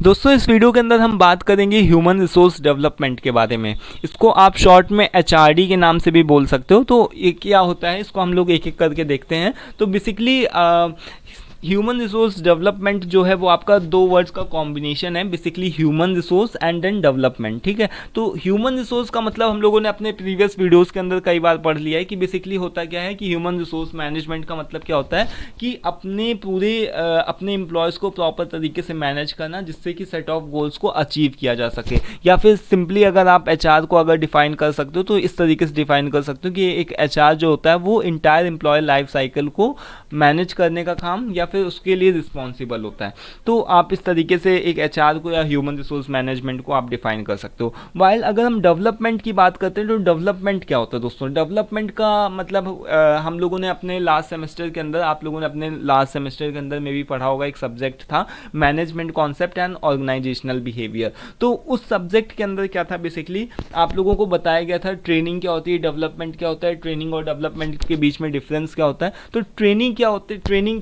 दोस्तों इस वीडियो के अंदर हम बात करेंगे ह्यूमन रिसोर्स डेवलपमेंट के बारे में। इसको आप शॉर्ट में एचआरडी के नाम से भी बोल सकते हो। तो ये क्या होता है, इसको हम लोग एक एक करके देखते हैं। तो बेसिकली ह्यूमन रिसोर्स डेवलपमेंट जो है वो आपका दो वर्ड्स का कॉम्बिनेशन है, basically human resource and then development. ठीक है, तो ह्यूमन रिसोर्स का मतलब हम लोगों ने अपने प्रीवियस वीडियोस के अंदर कई बार पढ़ लिया है कि बेसिकली होता क्या है कि ह्यूमन रिसोर्स मैनेजमेंट का मतलब क्या होता है कि अपने पूरे अपने एम्प्लॉयज़ को प्रॉपर तरीके से मैनेज करना, जिससे कि सेट ऑफ गोल्स को अचीव किया जा सके। या फिर सिंपली अगर आप एचआर को अगर डिफाइन कर सकते हो तो इस तरीके से डिफाइन कर सकते हो कि एक एचआर जो होता है वो इंटायर एम्प्लॉय लाइफ साइकिल को मैनेज करने का काम या फिर उसके लिए रिस्पॉन्सिबल होता है। तो आप इस तरीके से एक एचआर को या ह्यूमन रिसोर्स मैनेजमेंट को आप डिफाइन कर सकते हो। वाइल अगर हम डेवलपमेंट की बात करते हैं तो डेवलपमेंट क्या होता है दोस्तों? डेवलपमेंट का मतलब हम लोगों ने अपने लास्ट सेमेस्टर के अंदर, आप लोगों ने अपने लास्ट सेमेस्टर के अंदर में भी पढ़ा होगा, एक सब्जेक्ट था management concept and organisational behaviour. तो उस सब्जेक्ट के अंदर क्या था, बेसिकली आप लोगों को बताया गया था ट्रेनिंग क्या होती है, डेवलपमेंट क्या होता है, ट्रेनिंग और डेवलपमेंट के बीच में डिफरेंस क्या होता है। तो ट्रेनिंग क्या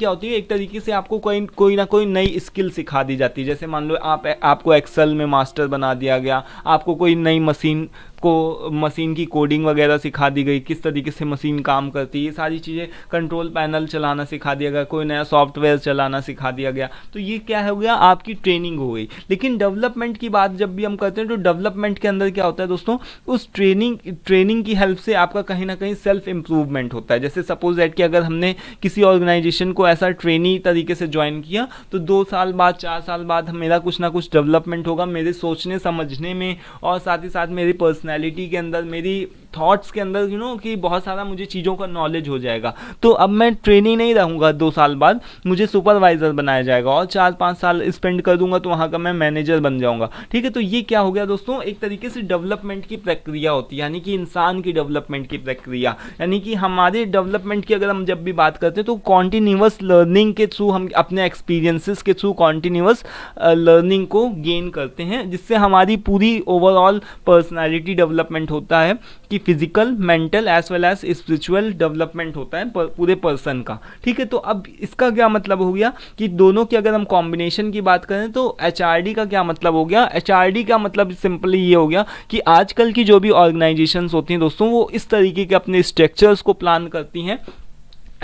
होती है, एक तरीके से आपको कोई ना कोई नई स्किल सिखा दी जाती है। जैसे मान लो आपको एक्सेल में मास्टर बना दिया गया, आपको कोई नई मशीन की कोडिंग वगैरह सिखा दी गई, किस तरीके से मशीन काम करती है, ये सारी चीज़ें, कंट्रोल पैनल चलाना सिखा दिया गया, कोई नया सॉफ्टवेयर चलाना सिखा दिया गया। तो ये क्या हो गया, आपकी ट्रेनिंग हो गई। लेकिन डेवलपमेंट की बात जब भी हम करते हैं तो डेवलपमेंट के अंदर क्या होता है दोस्तों, उस ट्रेनिंग की हेल्प से आपका कहीं ना कहीं सेल्फ इम्प्रूवमेंट होता है। जैसे सपोज दैट कि अगर हमने किसी ऑर्गेनाइजेशन को ऐसा ट्रेनी तरीके से ज्वाइन किया तो 2 साल बाद 4 साल बाद मेरा कुछ ना कुछ डेवलपमेंट होगा, मेरे सोचने समझने में, और साथ ही साथ मेरी पर्सनैलिटी के अंदर, मेरी थॉट्स के अंदर कि बहुत सारा मुझे चीज़ों का नॉलेज हो जाएगा। तो अब मैं ट्रेनी नहीं रहूँगा, 2 साल बाद मुझे सुपरवाइज़र बनाया जाएगा और 4-5 साल स्पेंड कर दूंगा तो वहाँ का मैं मैनेजर बन जाऊँगा। ठीक है, तो ये क्या हो गया दोस्तों, एक तरीके से डेवलपमेंट की प्रक्रिया होती है, यानी कि इंसान की डेवलपमेंट की प्रक्रिया। यानी कि हमारे डेवलपमेंट की अगर हम जब भी बात करते हैं तो कॉन्टीन्यूअस लर्निंग के थ्रू हम अपने एक्सपीरियंसेस के थ्रू कॉन्टीन्यूअस लर्निंग को गेन करते हैं, जिससे हमारी पूरी ओवरऑल पर्सनैलिटी डेवलपमेंट होता है कि physical, mental as well as spiritual development होता है पूरे पर्सन का। ठीक है, तो अब इसका क्या मतलब हो गया कि दोनों की अगर हम कॉम्बिनेशन की बात करें तो एचआरडी का क्या मतलब हो गया, एचआरडी का मतलब सिंपली ये हो गया कि आजकल की जो भी ऑर्गेनाइजेशंस होती हैं दोस्तों, वो इस तरीके के अपने स्ट्रक्चर्स को प्लान करती हैं,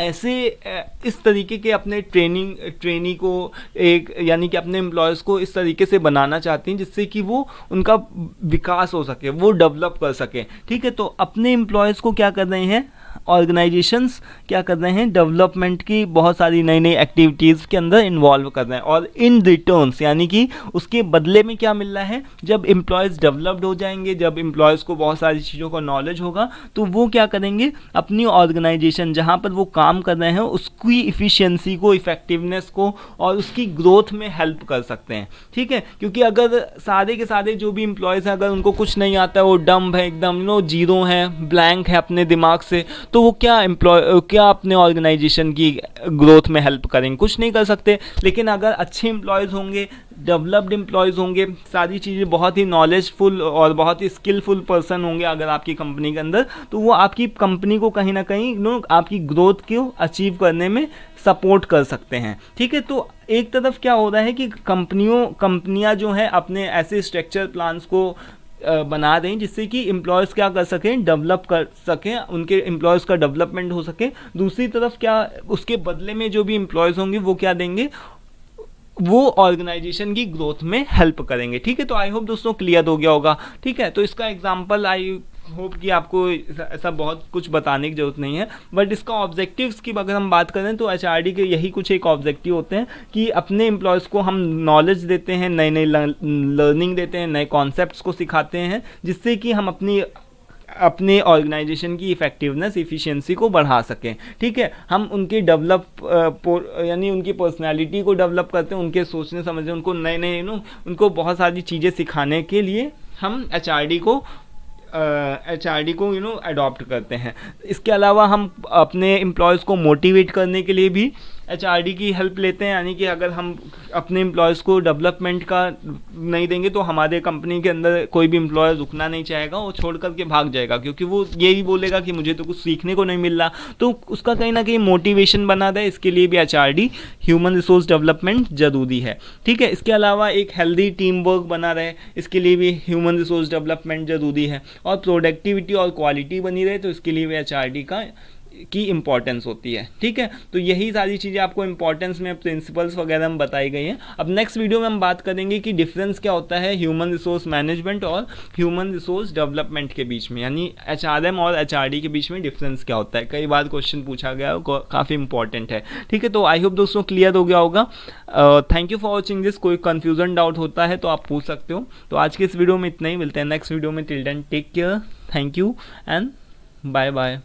ऐसे इस तरीके के अपने ट्रेनी को एक, यानी कि अपने एम्प्लॉयज़ को इस तरीके से बनाना चाहती हैं जिससे कि वो उनका विकास हो सके, वो डेवलप कर सके। ठीक है, तो अपने एम्प्लॉयज़ को क्या कर रहे हैं ऑर्गेनाइजेशंस, क्या कर रहे हैं, डेवलपमेंट की बहुत सारी नई नई एक्टिविटीज़ के अंदर इन्वॉल्व कर रहे हैं, और इन रिटर्न्स यानी कि उसके बदले में क्या मिल रहा है, जब एम्प्लॉयज़ डेवलप्ड हो जाएंगे, जब एम्प्लॉयज़ को बहुत सारी चीज़ों का नॉलेज होगा तो वो क्या करेंगे, अपनी ऑर्गेनाइजेशन जहाँ पर वो काम कर रहे हैं उसकी इफ़िशियंसी को, इफ़ेक्टिवनेस को और उसकी ग्रोथ में हेल्प कर सकते हैं। ठीक है, क्योंकि अगर सारे के सारे जो भी एम्प्लॉयज़ हैं अगर उनको कुछ नहीं आता है, वो डम्ब है, एकदम जीरो है, ब्लैंक है अपने दिमाग से, तो वो क्या अपने ऑर्गेनाइजेशन की ग्रोथ में हेल्प करेंगे, कुछ नहीं कर सकते। लेकिन अगर अच्छे एम्प्लॉयज़ होंगे, डेवलप्ड एम्प्लॉयज़ होंगे, सारी चीज़ें बहुत ही नॉलेजफुल और बहुत ही स्किलफुल पर्सन होंगे अगर आपकी कंपनी के अंदर, तो वो आपकी कंपनी को कहीं ना कहीं आपकी ग्रोथ को अचीव करने में सपोर्ट कर सकते हैं। ठीक है, तो एक तरफ क्या हो रहा है कि कंपनियां जो हैं अपने ऐसे स्ट्रक्चर प्लान्स को बना दें जिससे कि एम्प्लॉयज़ क्या कर सकें, डेवलप कर सकें, उनके एम्प्लॉयज़ का डेवलपमेंट हो सके। दूसरी तरफ क्या, उसके बदले में जो भी एम्प्लॉयज़ होंगे वो क्या देंगे, वो ऑर्गेनाइजेशन की ग्रोथ में हेल्प करेंगे। ठीक है, तो आई होप दोस्तों क्लियर हो गया होगा। ठीक है, तो इसका एग्जांपल आई होप कि आपको ऐसा बहुत कुछ बताने की ज़रूरत नहीं है, बट इसका ऑब्जेक्टिव्स की अगर हम बात करें तो एचआरडी के यही कुछ एक ऑब्जेक्टिव होते हैं कि अपने एम्प्लॉयज़ को हम नॉलेज देते हैं, नई नई लर्निंग देते हैं, नए कॉन्सेप्ट्स को सिखाते हैं, जिससे कि हम अपने ऑर्गेनाइजेशन की इफ़ेक्टिवनेस, इफ़िशियंसी को बढ़ा सकें। ठीक है, हम उनकी यानी उनकी पर्सनैलिटी को डेवलप करते हैं, उनके सोचने समझने, उनको नए नए उनको बहुत सारी चीज़ें सिखाने के लिए हम एचआरडी को अडॉप्ट करते हैं। इसके अलावा हम अपने एम्प्लॉयज़ को मोटिवेट करने के लिए भी एचआरडी की हेल्प लेते हैं, यानी कि अगर हम अपने एम्प्लॉयज़ को डेवलपमेंट का नहीं देंगे तो हमारे कंपनी के अंदर कोई भी एम्प्लॉय रुकना नहीं चाहेगा, वो छोड़ करके भाग जाएगा, क्योंकि वो यही बोलेगा कि मुझे तो कुछ सीखने को नहीं मिल रहा, तो उसका कहीं ना कहीं मोटिवेशन बना रहे, इसके लिए भी एचआरडी ह्यूमन रिसोर्स डेवलपमेंट ज़रूरी है। ठीक है, इसके अलावा एक हेल्दी टीम वर्क बना रहे, इसके लिए भी ह्यूमन रिसोर्स डेवलपमेंट ज़रूरी है, और प्रोडक्टिविटी और क्वालिटी बनी रहे तो इसके लिए भी एचआरडी की इम्पॉर्टेंस होती है। ठीक है, तो यही सारी चीज़ें आपको इम्पॉर्टेंस में प्रिंसिपल्स वगैरह में बताई गई हैं। अब नेक्स्ट वीडियो में हम बात करेंगे कि डिफरेंस क्या होता है ह्यूमन रिसोर्स मैनेजमेंट और ह्यूमन रिसोर्स डेवलपमेंट के बीच में, यानी एचआरएम और एचआरडी के बीच में डिफरेंस क्या होता है। कई बार क्वेश्चन पूछा गया, काफ़ी इंपॉर्टेंट है। ठीक है, तो आई होप दोस्तों क्लियर हो गया होगा। Thank you for watching this. कोई कन्फ्यूजन डाउट होता है तो आप पूछ सकते हो। तो आज के इस वीडियो में इतना ही, मिलते हैं नेक्स्ट वीडियो में। Till then take care, thank you and bye bye.